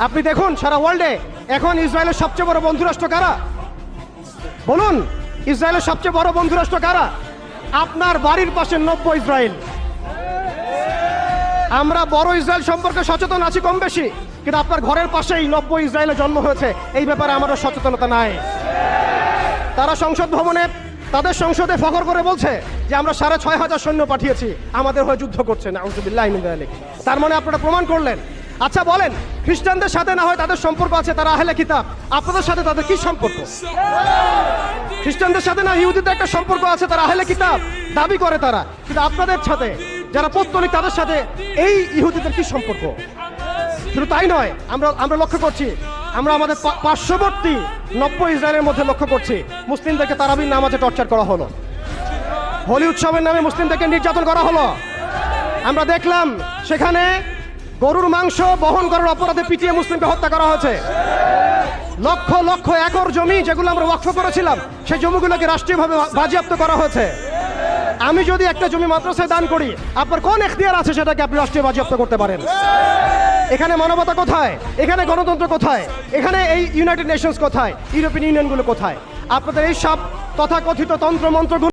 আপনি দেখুন সারা ওয়ার্ল্ডে এখন ইসরায়েলের সবচেয়ে বড় বন্ধুরাষ্ট্র কারা? বলুন, ইসরায়েলের সবচেয়ে বড় বন্ধুরাষ্ট্র কারা? আপনার বাড়ির পাশে নব্য ইসরায়েল। আমরা বড় ইসরায়েল সম্পর্কে সচেতন আছি কম বেশি, কিন্তু আপনার ঘরের পাশেই নব্য ইসরায়েলের জন্ম হয়েছে, এই ব্যাপারে আমাদের সচেতনতা নাই। তারা সংসদ ভবনে তাদের সংসদে ফখর করে বলছে যে আমরা 6,500 সৈন্য পাঠিয়েছি, আমাদের হয়ে যুদ্ধ করছে। নাউযুবিল্লাহি মিন যালিক। তার মানে আপনারা প্রমাণ করলেন। আচ্ছা বলেন, খ্রিস্টানদের সাথে না হয় তাদের সম্পর্ক আছে, তারা আহলে কিতাব, আপনাদের সাথে তাদের কি সম্পর্ক? খ্রিস্টানদের সাথে না ইহুদিদের একটা সম্পর্ক আছে, তারা আহলে কিতাব দাবি করে তারা, কিন্তু আপনাদের সাথে যারা পৌত্তলিক তাদের সাথে এই ইহুদিদের কি সম্পর্ক? শুধু তাই নয়, আমরা লক্ষ্য করছি, আমরা আমাদের পার্শ্ববর্তী নব্য ইসরায়েলের মধ্যে লক্ষ্য করছি মুসলিমদেরকে তারাবির নামাজে টর্চার করা হলো, হোলি উৎসবের নামে মুসলিমদেরকে নির্যাতন করা হলো। আমরা দেখলাম সেখানে গরুর মাংস বহন করার অপরাধে পিটিয়ে মুসলিমকে হত্যা করা হয়েছে। লক্ষ লক্ষ একর জমি যেগুলো আমরা ওয়াকফ করেছিলাম, সেই জমিগুলোকে রাষ্ট্রীয়ভাবে বাজেয়াপ্ত করা হয়েছে। আমি যদি একটা জমি মাদ্রাসায় দান করি, আপনার কোন এখতিয়ার আছে সেটাকে আপনি রাষ্ট্রীয় বাজেয়াপ্ত করতে পারেন? এখানে মানবতা কোথায়? এখানে গণতন্ত্র কোথায়? এখানে এই ইউনাইটেড নেশনস কোথায়? ইউরোপিয়ান ইউনিয়নগুলো কোথায়? আপনাদের এই সব তথাকথিত তন্ত্র মন্ত্রগুলো